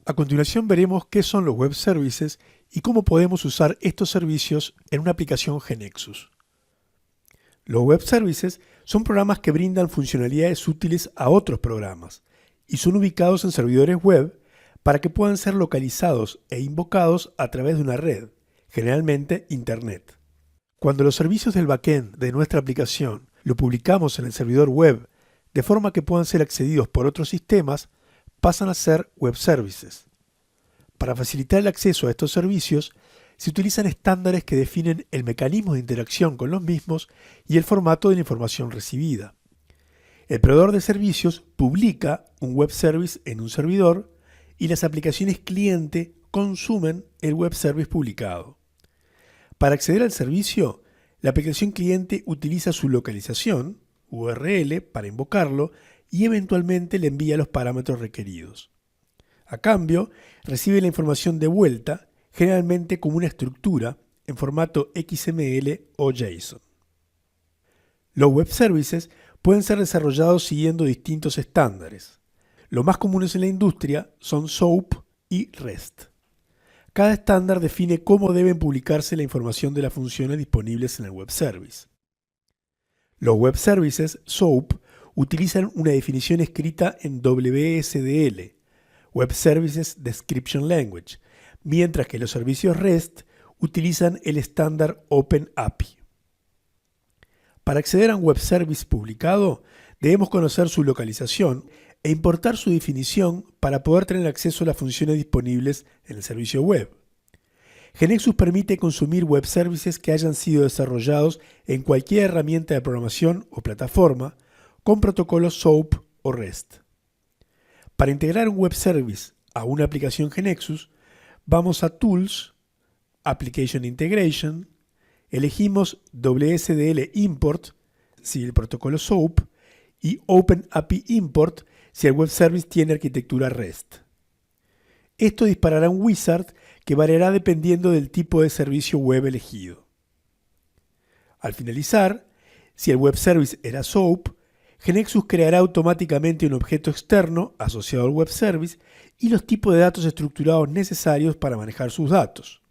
A continuación veremos qué son los web services y cómo podemos usar estos servicios en una aplicación GeneXus. Los web services son programas que brindan funcionalidades útiles a otros programas y son ubicados en servidores web para que puedan ser localizados e invocados a través de una red, generalmente Internet. Cuando los servicios del backend de nuestra aplicación lo publicamos en el servidor web de forma que puedan ser accedidos por otros sistemas, pasan a ser web services. Para facilitar el acceso a estos servicios, se utilizan estándares que definen el mecanismo de interacción con los mismos y el formato de la información recibida. El proveedor de servicios publica un web service en un servidor y las aplicaciones cliente consumen el web service publicado. Para acceder al servicio, la aplicación cliente utiliza su localización, URL, para invocarlo y eventualmente le envía los parámetros requeridos. A cambio, recibe la información de vuelta, generalmente como una estructura en formato XML o JSON. Los web services pueden ser desarrollados siguiendo distintos estándares. Los más comunes en la industria son SOAP y REST. Cada estándar define cómo deben publicarse la información de las funciones disponibles en el web service. Los web services SOAP utilizan una definición escrita en WSDL, Web Services Description Language, mientras que los servicios REST utilizan el estándar OpenAPI. Para acceder a un web service publicado, debemos conocer su localización e importar su definición para poder tener acceso a las funciones disponibles en el servicio web. GeneXus permite consumir web services que hayan sido desarrollados en cualquier herramienta de programación o plataforma con protocolos SOAP o REST. Para integrar un web service a una aplicación GeneXus, vamos a Tools, Application Integration, elegimos WSDL Import si el protocolo SOAP y OpenAPI Import si el web service tiene arquitectura REST. Esto disparará un wizard que variará dependiendo del tipo de servicio web elegido. Al finalizar, si el web service era SOAP, GeneXus creará automáticamente un objeto externo asociado al web service y los tipos de datos estructurados necesarios para manejar sus datos.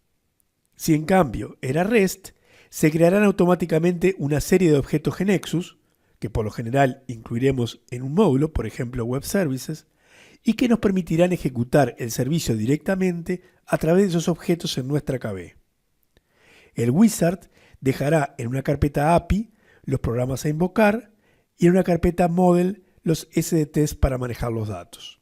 Si en cambio era REST, se crearán automáticamente una serie de objetos GeneXus, que por lo general incluiremos en un módulo, por ejemplo Web Services, y que nos permitirán ejecutar el servicio directamente a través de esos objetos en nuestra KB. El wizard dejará en una carpeta API los programas a invocar y en una carpeta Model los SDTs para manejar los datos.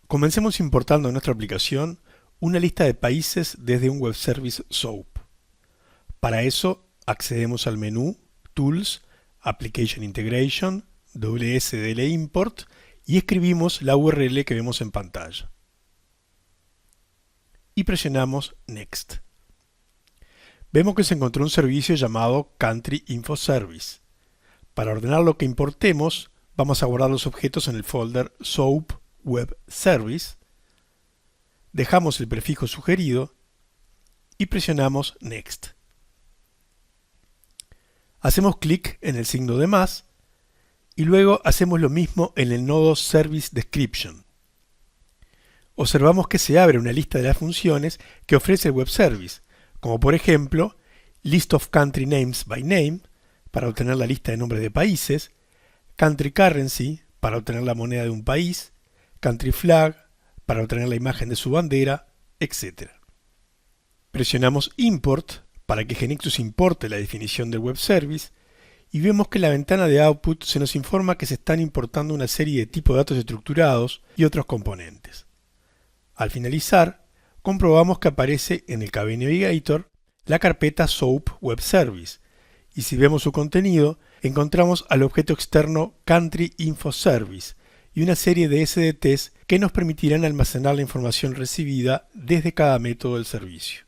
Comencemos importando en nuestra aplicación una lista de países desde un web service SOAP. Para eso accedemos al menú Tools, Application Integration, WSDL Import y escribimos la URL que vemos en pantalla. Y presionamos Next. Vemos que se encontró un servicio llamado Country Info Service. Para ordenar lo que importemos, vamos a guardar los objetos en el folder SOAP Web Service, dejamos el prefijo sugerido y presionamos Next. Hacemos clic en el signo de más y luego hacemos lo mismo en el nodo Service Description. Observamos que se abre una lista de las funciones que ofrece el web service, como por ejemplo List of Country Names by Name, para obtener la lista de nombres de países, Country Currency, para obtener la moneda de un país, Country Flag, para obtener la imagen de su bandera, etc. Presionamos Import para que GeneXus importe la definición del web service y vemos que en la ventana de Output se nos informa que se están importando una serie de tipos de datos estructurados y otros componentes. Al finalizar, comprobamos que aparece en el KB Navigator la carpeta SOAP Web Service y si vemos su contenido, encontramos al objeto externo Country Info Service y una serie de SDTs que nos permitirán almacenar la información recibida desde cada método del servicio.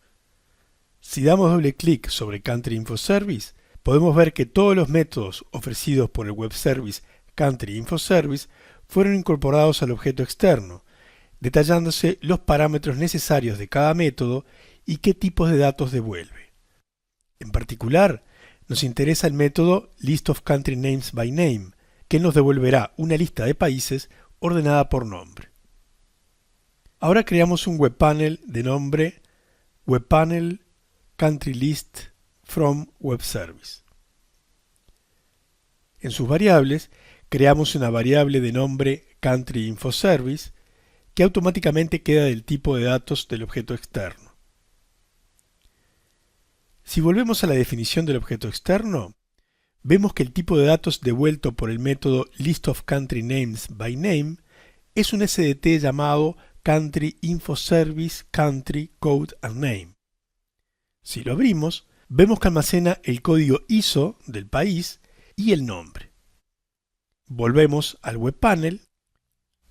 Si damos doble clic sobre Country Info Service, podemos ver que todos los métodos ofrecidos por el web service Country Info Service fueron incorporados al objeto externo, detallándose los parámetros necesarios de cada método y qué tipos de datos devuelve. En particular, nos interesa el método List of Country Names by Name, que nos devolverá una lista de países ordenada por nombre. Ahora creamos un webpanel de nombre webpanel country list from web service. En sus variables creamos una variable de nombre country info service que automáticamente queda del tipo de datos del objeto externo. Si volvemos a la definición del objeto externo, vemos que el tipo de datos devuelto por el método listOfCountryNamesByName es un SDT llamado Country Info Service Country Code and Name. Si lo abrimos, vemos que almacena el código ISO del país y el nombre. Volvemos al webpanel,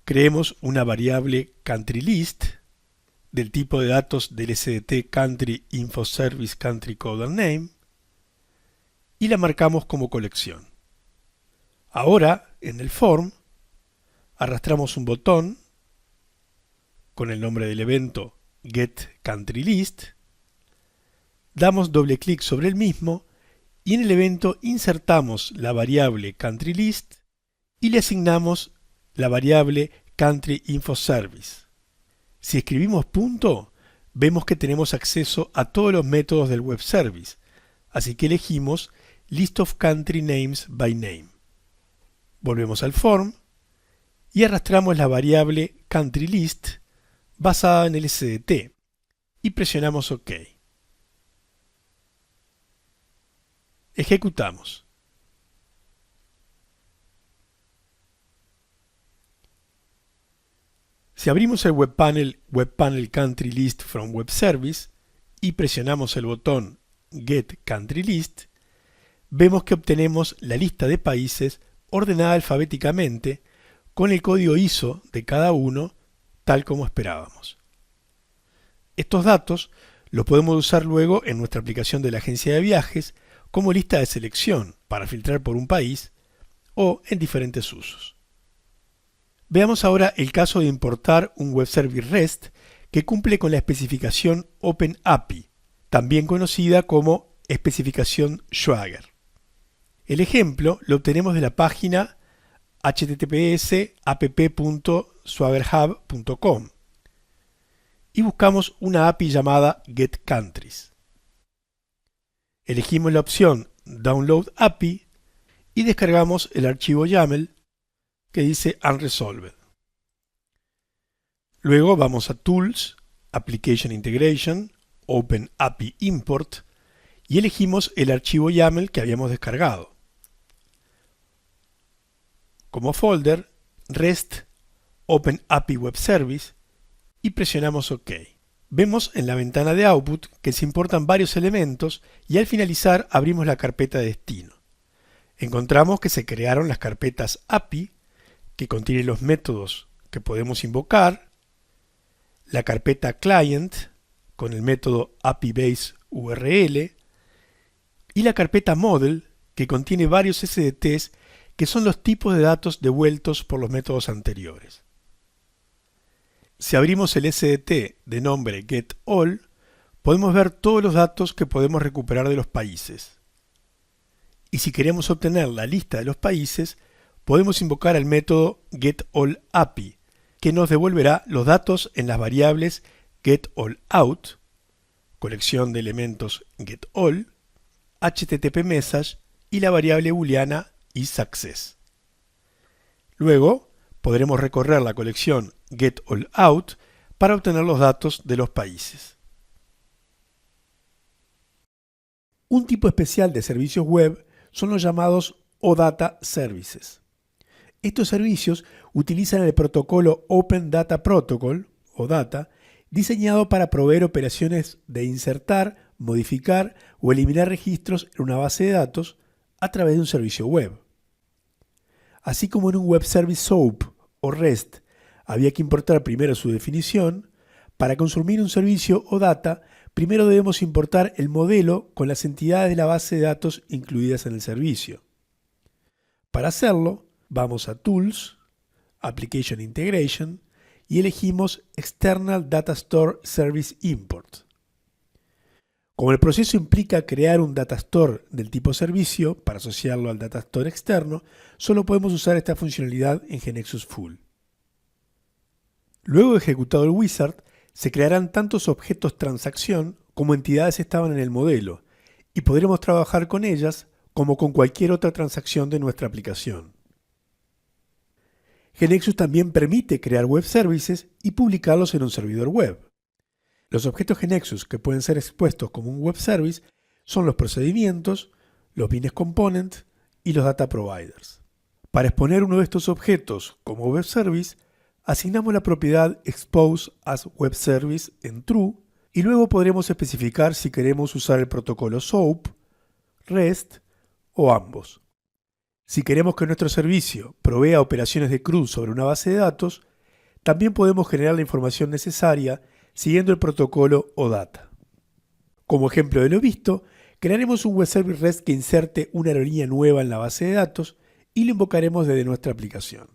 creemos una variable CountryList del tipo de datos del SDT Country Info Service Country Code and Name y la marcamos como colección. Ahora, en el form, arrastramos un botón con el nombre del evento getCountryList, damos doble clic sobre el mismo y en el evento insertamos la variable CountryList y le asignamos la variable CountryInfoService. Si escribimos punto, vemos que tenemos acceso a todos los métodos del web service, así que elegimos listOfCountryNamesByName. Volvemos al form y arrastramos la variable CountryList basada en el SDT y presionamos OK. Ejecutamos. Si abrimos el webpanel CountryList from Web Service y presionamos el botón Get Country List, vemos que obtenemos la lista de países ordenada alfabéticamente con el código ISO de cada uno, tal como esperábamos. Estos datos los podemos usar luego en nuestra aplicación de la agencia de viajes como lista de selección para filtrar por un país o en diferentes usos. Veamos ahora el caso de importar un web service REST que cumple con la especificación OpenAPI, también conocida como especificación Swagger. El ejemplo lo obtenemos de la página https://app.swaggerhub.com y buscamos una API llamada getCountries. Elegimos la opción Download API y descargamos el archivo YAML que dice Unresolved. Luego vamos a Tools, Application Integration, Open API Import y elegimos el archivo YAML que habíamos descargado. Como folder, REST Open API Web Service y presionamos OK. Vemos en la ventana de Output que se importan varios elementos y al finalizar abrimos la carpeta de destino. Encontramos que se crearon las carpetas API, que contiene los métodos que podemos invocar, la carpeta Client con el método API-Base-URL y la carpeta Model que contiene varios SDTs que son los tipos de datos devueltos por los métodos anteriores. Si abrimos el SDT de nombre getAll, podemos ver todos los datos que podemos recuperar de los países. Y si queremos obtener la lista de los países, podemos invocar el método getAllAPI, que nos devolverá los datos en las variables getAllOut, colección de elementos getAll, http-message y la variable booleana isSuccess. Luego, podremos recorrer la colección getAllOut para obtener los datos de los países. Un tipo especial de servicios web son los llamados OData Services. Estos servicios utilizan el protocolo Open Data Protocol, OData, diseñado para proveer operaciones de insertar, modificar o eliminar registros en una base de datos a través de un servicio web. Así como en un Web Service SOAP o REST había que importar primero su definición, para consumir un servicio OData, primero debemos importar el modelo con las entidades de la base de datos incluidas en el servicio. Para hacerlo, vamos a Tools, Application Integration y elegimos External Data Store Service Import. Como el proceso implica crear un data store del tipo servicio para asociarlo al data store externo, solo podemos usar esta funcionalidad en GeneXus Full. Luego de ejecutado el wizard, se crearán tantos objetos transacción como entidades estaban en el modelo, y podremos trabajar con ellas como con cualquier otra transacción de nuestra aplicación. GeneXus también permite crear web services y publicarlos en un servidor web. Los objetos GeneXus que pueden ser expuestos como un web service son los procedimientos, los business components y los data providers. Para exponer uno de estos objetos como web service, asignamos la propiedad expose as web service en true y luego podremos especificar si queremos usar el protocolo SOAP, REST o ambos. Si queremos que nuestro servicio provea operaciones de CRUD sobre una base de datos, también podemos generar la información necesaria siguiendo el protocolo OData. Como ejemplo de lo visto, crearemos un web service REST que inserte una aerolínea nueva en la base de datos y lo invocaremos desde nuestra aplicación.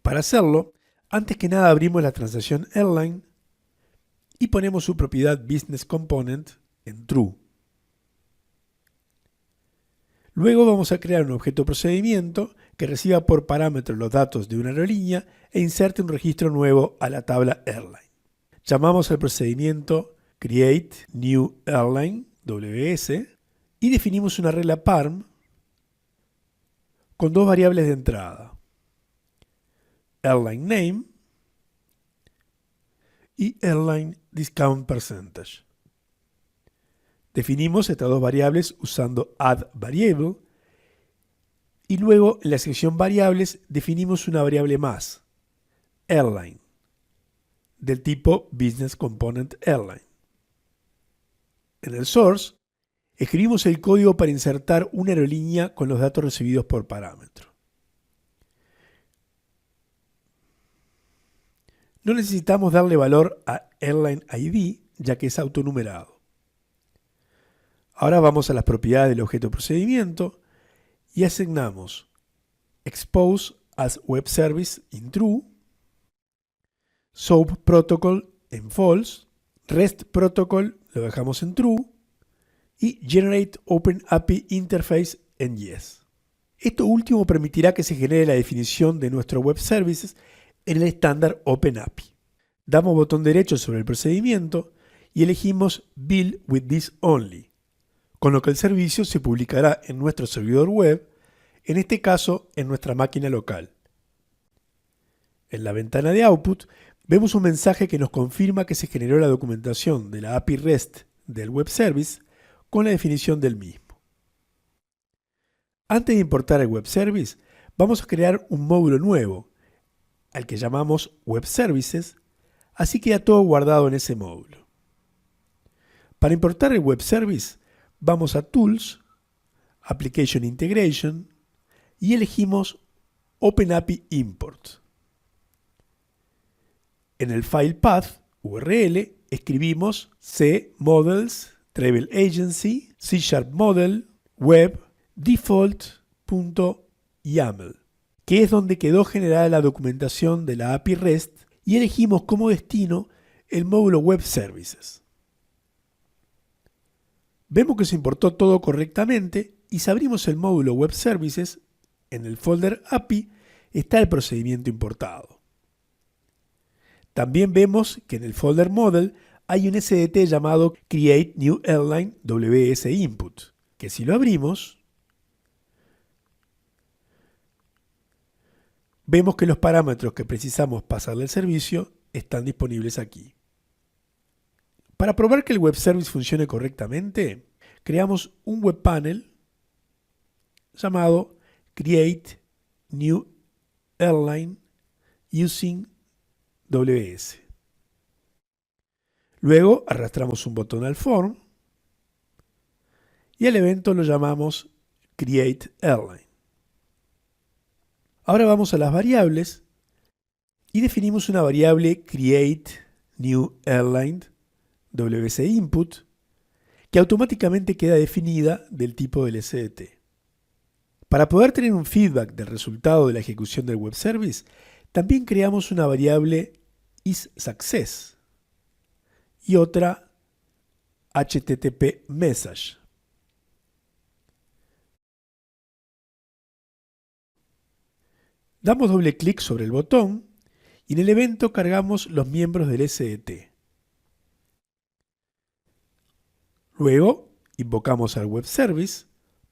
Para hacerlo, antes que nada abrimos la transacción airline y ponemos su propiedad business component en true. Luego vamos a crear un objeto procedimiento que reciba por parámetro los datos de una aerolínea e inserte un registro nuevo a la tabla airline. Llamamos al procedimiento createNewAirline WS y definimos una regla parm con dos variables de entrada, airline name y airline discount percentage. Definimos estas dos variables usando addVariable y luego en la sección variables definimos una variable más, airline, del tipo business component airline. En el source escribimos el código para insertar una aerolínea con los datos recibidos por parámetro. No necesitamos darle valor a Airline ID, ya que es autonumerado. Ahora vamos a las propiedades del objeto procedimiento y asignamos expose as web service in true, SOAP protocol en false, REST protocol lo dejamos en true y generate open API interface en yes. Esto último permitirá que se genere la definición de nuestro web services en el estándar OpenAPI. Damos botón derecho sobre el procedimiento y elegimos Build with this only, con lo que el servicio se publicará en nuestro servidor web, en este caso en nuestra máquina local. En la ventana de Output vemos un mensaje que nos confirma que se generó la documentación de la API REST del web service con la definición del mismo. Antes de importar el web service, vamos a crear un módulo nuevo, al que llamamos Web Services, así queda todo guardado en ese módulo. Para importar el web service, vamos a Tools, Application Integration y elegimos OpenAPI Import. En el file path URL escribimos C models travel agency C# model web default.yaml, que es donde quedó generada la documentación de la API REST, y elegimos como destino el módulo Web Services. Vemos que se importó todo correctamente y si abrimos el módulo Web Services, en el folder API está el procedimiento importado. También vemos que en el folder Model hay un SDT llamado createNewAirline WS Input, que si lo abrimos, vemos que los parámetros que precisamos pasarle al servicio están disponibles aquí. Para probar que el web service funcione correctamente, creamos un web panel llamado createNewAirline using WS. Luego arrastramos un botón al form y al evento lo llamamos createAirline. Ahora vamos a las variables y definimos una variable createNewAirline WS Input que automáticamente queda definida del tipo del SDT. Para poder tener un feedback del resultado de la ejecución del web service, también creamos una variable isSuccess y otra HTTP message. Damos doble clic sobre el botón y en el evento cargamos los miembros del SDT. Luego invocamos al web service,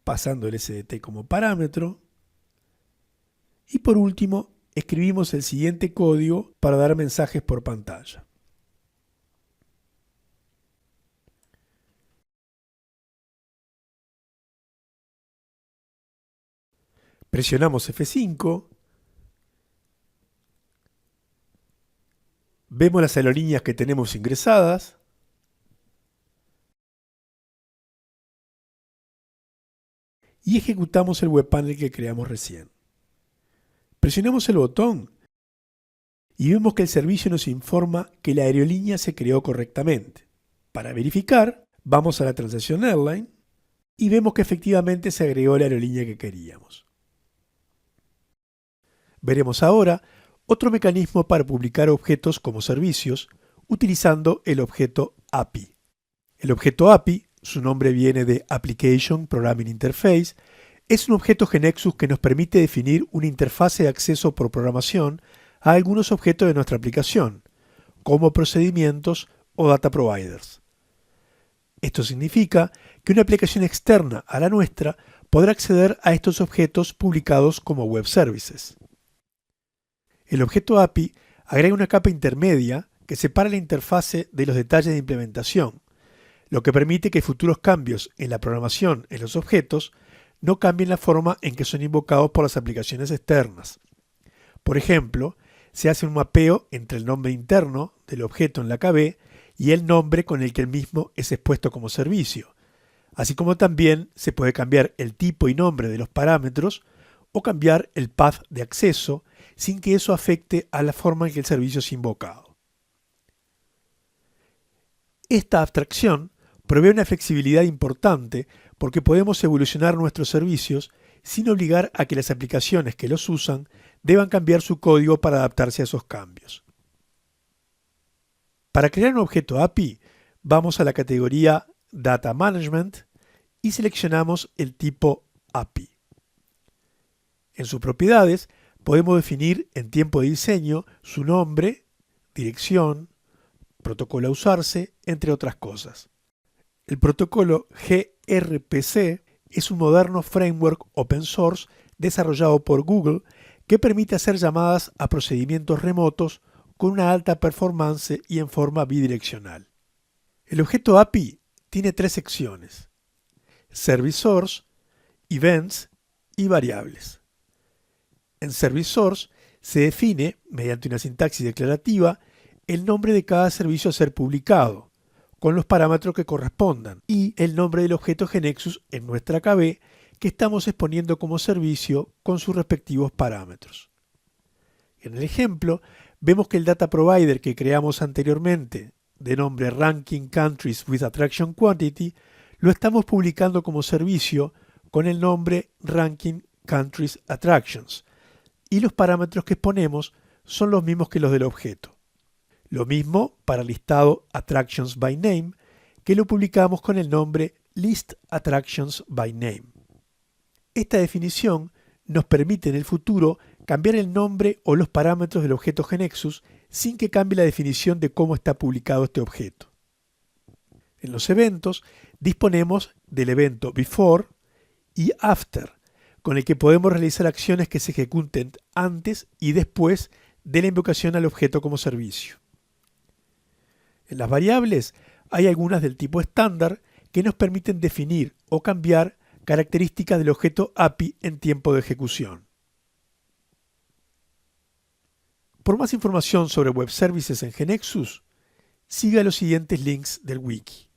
pasando el SDT como parámetro. Y por último, escribimos el siguiente código para dar mensajes por pantalla. Presionamos F5. Vemos las aerolíneas que tenemos ingresadas. Y ejecutamos el webpanel que creamos recién. Presionamos el botón y vemos que el servicio nos informa que la aerolínea se creó correctamente. Para verificar, vamos a la transacción Airline y vemos que efectivamente se agregó la aerolínea que queríamos. Veremos ahora otro mecanismo para publicar objetos como servicios utilizando el objeto API. El objeto API, su nombre viene de Application Programming Interface, es un objeto GeneXus que nos permite definir una interfase de acceso por programación a algunos objetos de nuestra aplicación, como procedimientos o data providers. Esto significa que una aplicación externa a la nuestra podrá acceder a estos objetos publicados como web services. El objeto API agrega una capa intermedia que separa la interfase de los detalles de implementación, lo que permite que futuros cambios en la programación en los objetos no cambien la forma en que son invocados por las aplicaciones externas. Por ejemplo, se hace un mapeo entre el nombre interno del objeto en la KB y el nombre con el que el mismo es expuesto como servicio, así como también se puede cambiar el tipo y nombre de los parámetros o cambiar el path de acceso sin que eso afecte a la forma en que el servicio es invocado. Esta abstracción provee una flexibilidad importante porque podemos evolucionar nuestros servicios sin obligar a que las aplicaciones que los usan deban cambiar su código para adaptarse a esos cambios. Para crear un objeto API, vamos a la categoría Data Management y seleccionamos el tipo API. En sus propiedades podemos definir en tiempo de diseño su nombre, dirección, protocolo a usarse, entre otras cosas. El protocolo gRPC es un moderno framework open source desarrollado por Google que permite hacer llamadas a procedimientos remotos con una alta performance y en forma bidireccional. El objeto API tiene tres secciones: Service Source, Events y Variables. En Service Source se define, mediante una sintaxis declarativa, el nombre de cada servicio a ser publicado, con los parámetros que correspondan, y el nombre del objeto GeneXus en nuestra KB que estamos exponiendo como servicio con sus respectivos parámetros. En el ejemplo, vemos que el data provider que creamos anteriormente, de nombre Ranking Countries with Attraction Quantity, lo estamos publicando como servicio con el nombre Ranking Countries Attractions, y los parámetros que exponemos son los mismos que los del objeto. Lo mismo para el listado Attractions by Name, que lo publicamos con el nombre List Attractions by Name. Esta definición nos permite en el futuro cambiar el nombre o los parámetros del objeto GeneXus sin que cambie la definición de cómo está publicado este objeto. En los eventos disponemos del evento Before y After, con el que podemos realizar acciones que se ejecuten antes y después de la invocación al objeto como servicio. En las variables hay algunas del tipo estándar que nos permiten definir o cambiar características del objeto API en tiempo de ejecución. Por más información sobre web services en GeneXus, siga los siguientes links del wiki.